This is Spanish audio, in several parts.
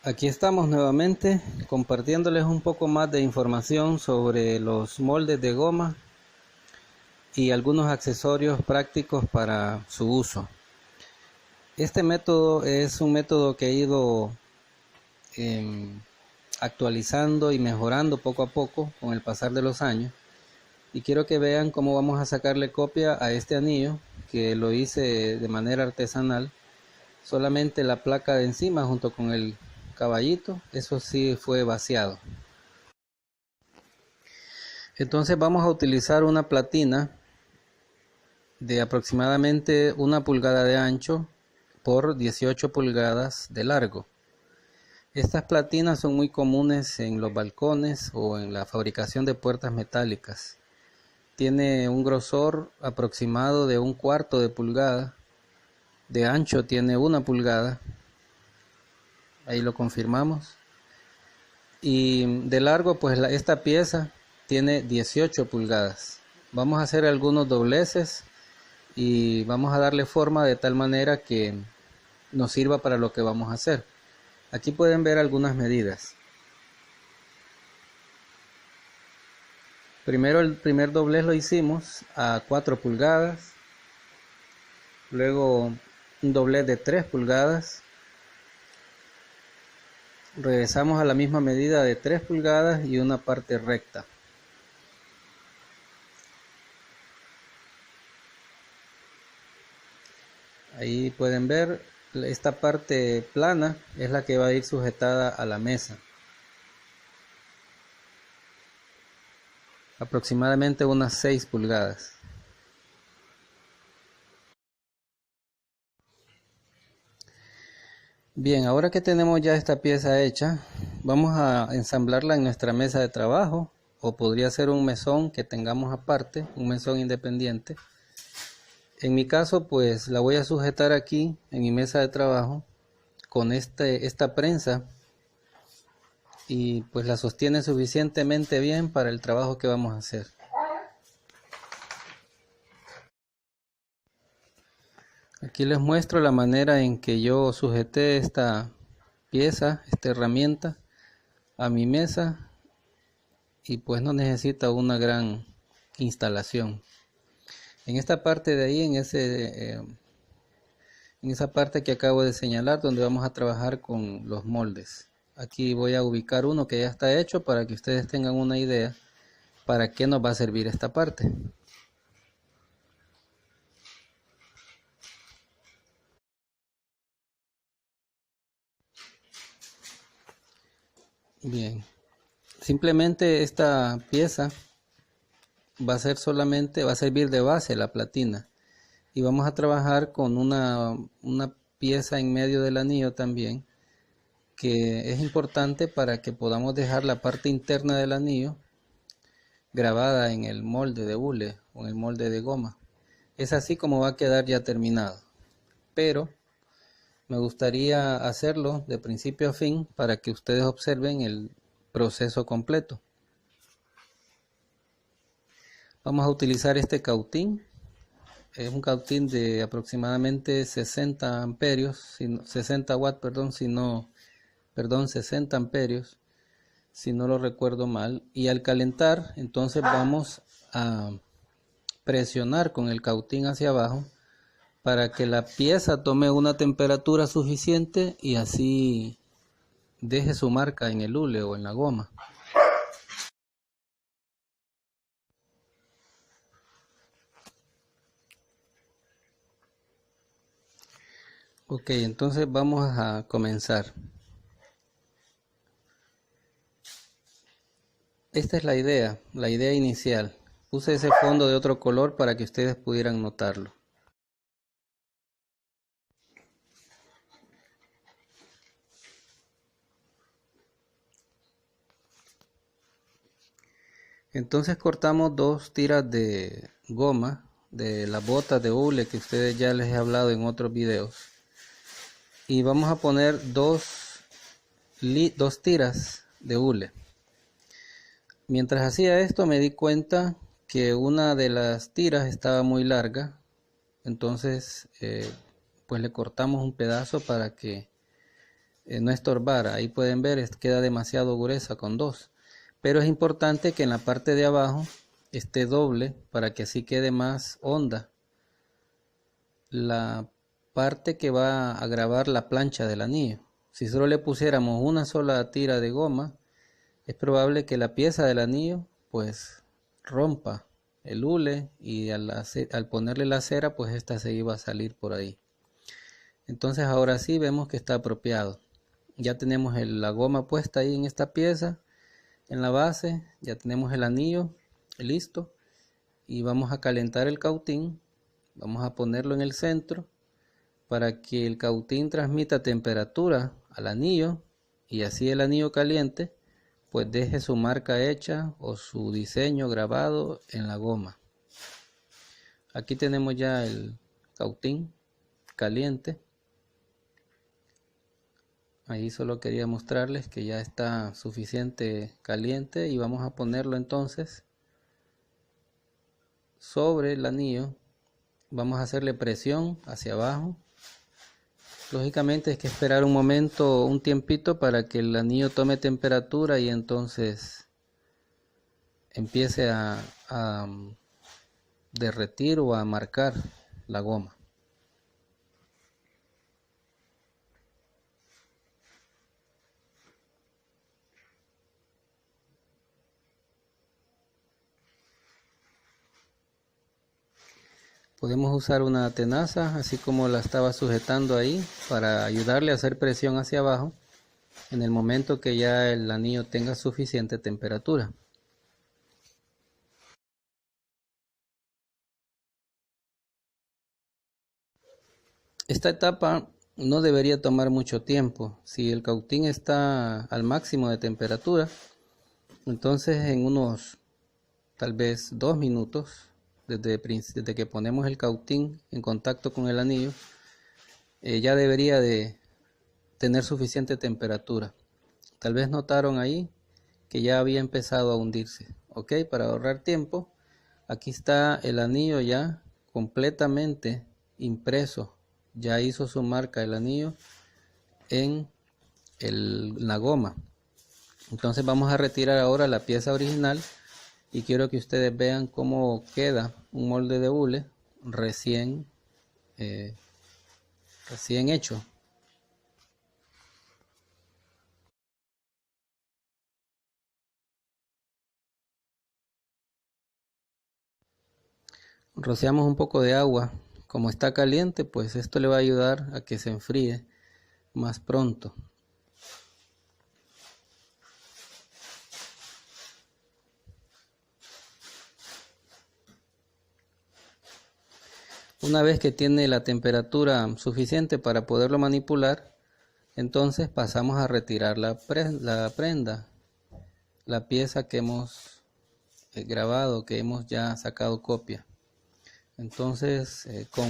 Aquí estamos nuevamente compartiéndoles un poco más de información sobre los moldes de goma y algunos accesorios prácticos para su uso. Este método es un método que he ido actualizando y mejorando poco a poco con el pasar de los años, y quiero que vean cómo vamos a sacarle copia a este anillo que lo hice de manera artesanal. Solamente la placa de encima junto con el caballito, eso sí fue vaciado. Entonces vamos a utilizar una platina de aproximadamente 1 pulgada de ancho por 18 pulgadas de largo. Estas platinas son muy comunes en los balcones o en la fabricación de puertas metálicas. Tiene un grosor aproximado de 1/4 de pulgada, de ancho tiene 1 pulgada, ahí lo confirmamos, y de largo pues esta pieza tiene 18 pulgadas. Vamos a hacer algunos dobleces y vamos a darle forma de tal manera que nos sirva para lo que vamos a hacer. Aquí pueden ver algunas medidas. Primero el primer doblez lo hicimos a 4 pulgadas, luego un doblez de 3 pulgadas, regresamos a la misma medida de 3 pulgadas y una parte recta. Ahí pueden ver, esta parte plana es la que va a ir sujetada a la mesa. Aproximadamente unas 6 pulgadas. Bien, ahora que tenemos ya esta pieza hecha, vamos a ensamblarla en nuestra mesa de trabajo, o podría ser un mesón que tengamos aparte, un mesón independiente. En mi caso, pues la voy a sujetar aquí en mi mesa de trabajo con esta prensa, y pues la sostiene suficientemente bien para el trabajo que vamos a hacer. Aquí les muestro la manera en que yo sujeté esta pieza, esta herramienta, a mi mesa, y pues no necesita una gran instalación. En esta parte de ahí, en esa parte que acabo de señalar, donde vamos a trabajar con los moldes. Aquí voy a ubicar uno que ya está hecho para que ustedes tengan una idea para qué nos va a servir esta parte. Bien, simplemente esta pieza va a servir de base la platina, y vamos a trabajar con una pieza en medio del anillo también, que es importante para que podamos dejar la parte interna del anillo grabada en el molde de hule o en el molde de goma. Es así como va a quedar ya terminado, pero me gustaría hacerlo de principio a fin para que ustedes observen el proceso completo. Vamos a utilizar este cautín. Es un cautín de aproximadamente 60 amperios, 60 watts, 60 amperios, si no lo recuerdo mal. Y al calentar, entonces vamos a presionar con el cautín hacia abajo para que la pieza tome una temperatura suficiente y así deje su marca en el hule o en la goma. Ok, entonces vamos a comenzar. Esta es la idea inicial. Puse ese fondo de otro color para que ustedes pudieran notarlo. Entonces cortamos 2 tiras de goma de las botas de hule que ustedes ya les he hablado en otros videos, y vamos a poner dos tiras de hule. Mientras hacía esto me di cuenta que una de las tiras estaba muy larga, entonces pues le cortamos un pedazo para que no estorbar. Ahí pueden ver, queda demasiado gruesa con 2. Pero es importante que en la parte de abajo esté doble para que así quede más honda la parte que va a grabar la plancha del anillo. Si solo le pusiéramos una sola tira de goma, es probable que la pieza del anillo pues rompa el hule, y al ponerle la cera pues esta se iba a salir por ahí. Entonces ahora sí vemos que está apropiado. Ya tenemos la goma puesta ahí en esta pieza, en la base, ya tenemos el anillo listo, y vamos a calentar el cautín. Vamos a ponerlo en el centro para que el cautín transmita temperatura al anillo, y así el anillo caliente pues deje su marca hecha o su diseño grabado en la goma. Aquí tenemos ya el cautín caliente. Ahí solo quería mostrarles que ya está suficiente caliente, y vamos a ponerlo entonces sobre el anillo. Vamos a hacerle presión hacia abajo. Lógicamente hay que esperar un momento, un tiempito, para que el anillo tome temperatura y entonces empiece a derretir o a marcar la goma. Podemos usar una tenaza, así como la estaba sujetando ahí, para ayudarle a hacer presión hacia abajo en el momento que ya el anillo tenga suficiente temperatura. Esta etapa no debería tomar mucho tiempo. Si el cautín está al máximo de temperatura, entonces en unos tal vez 2 minutos, desde que ponemos el cautín en contacto con el anillo, ya debería de tener suficiente temperatura. Tal vez notaron ahí que ya había empezado a hundirse. Ok, para ahorrar tiempo, aquí está el anillo ya completamente impreso. Ya hizo su marca el anillo en la goma. Entonces vamos a retirar ahora la pieza original, y quiero que ustedes vean cómo queda un molde de hule recién hecho. Rociamos un poco de agua. Como está caliente, pues esto le va a ayudar a que se enfríe más pronto. Una vez que tiene la temperatura suficiente para poderlo manipular, entonces pasamos a retirar la prenda, la pieza que hemos grabado, que hemos ya sacado copia. Entonces con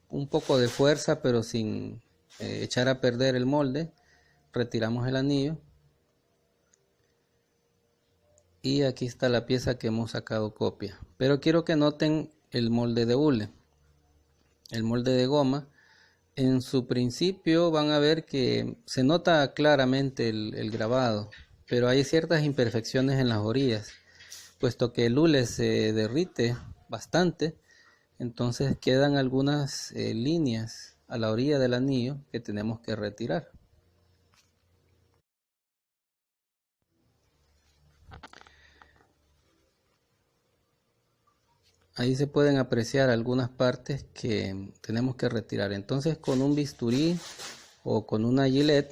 un poco de fuerza, pero sin echar a perder el molde, retiramos el anillo, y aquí está la pieza que hemos sacado copia. Pero quiero que noten el molde de hule, el molde de goma. En su principio van a ver que se nota claramente el grabado, pero hay ciertas imperfecciones en las orillas, puesto que el hule se derrite bastante. Entonces quedan algunas líneas a la orilla del anillo que tenemos que retirar. Ahí se pueden apreciar algunas partes que tenemos que retirar. Entonces con un bisturí o con una gilet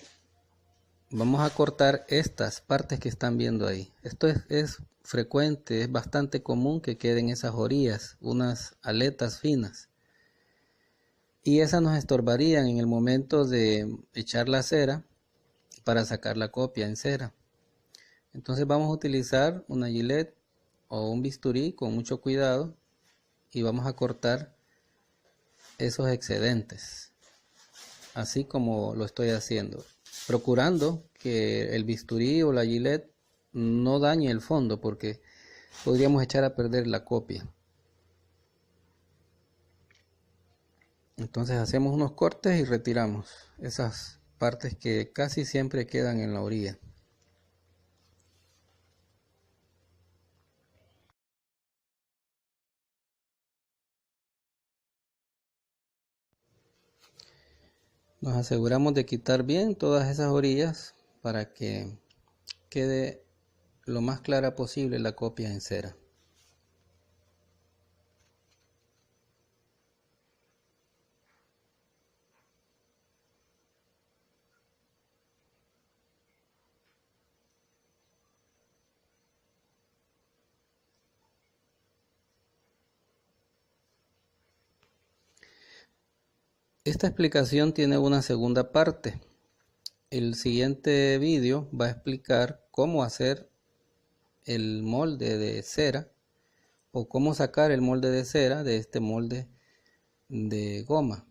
vamos a cortar estas partes que están viendo ahí. Esto es frecuente, es bastante común que queden esas orillas, unas aletas finas. Y esas nos estorbarían en el momento de echar la cera para sacar la copia en cera. Entonces vamos a utilizar una gilet o un bisturí con mucho cuidado, y vamos a cortar esos excedentes, así como lo estoy haciendo, procurando que el bisturí o la gilet no dañe el fondo, porque podríamos echar a perder la copia. Entonces hacemos unos cortes y retiramos esas partes que casi siempre quedan en la orilla. Nos aseguramos de quitar bien todas esas orillas para que quede lo más clara posible la copia en cera. Esta explicación tiene una segunda parte. El siguiente vídeo va a explicar cómo hacer el molde de cera o cómo sacar el molde de cera de este molde de goma.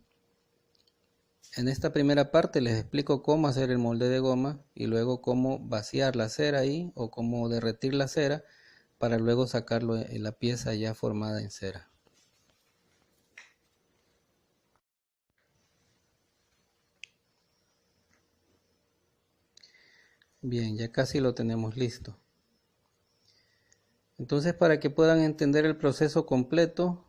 En esta primera parte les explico cómo hacer el molde de goma y luego cómo vaciar la cera ahí o cómo derretir la cera para luego sacarlo en la pieza ya formada en cera. Bien, ya casi lo tenemos listo. Entonces, para que puedan entender el proceso completo,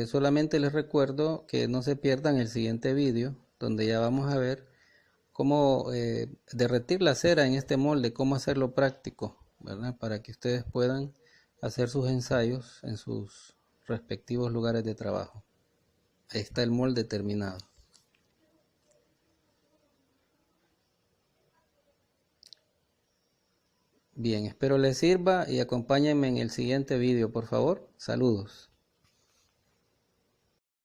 solamente les recuerdo que no se pierdan el siguiente vídeo, donde ya vamos a ver cómo derretir la cera en este molde, cómo hacerlo práctico, ¿verdad? Para que ustedes puedan hacer sus ensayos en sus respectivos lugares de trabajo. Ahí está el molde terminado. Bien, espero les sirva y acompáñenme en el siguiente vídeo, por favor. Saludos.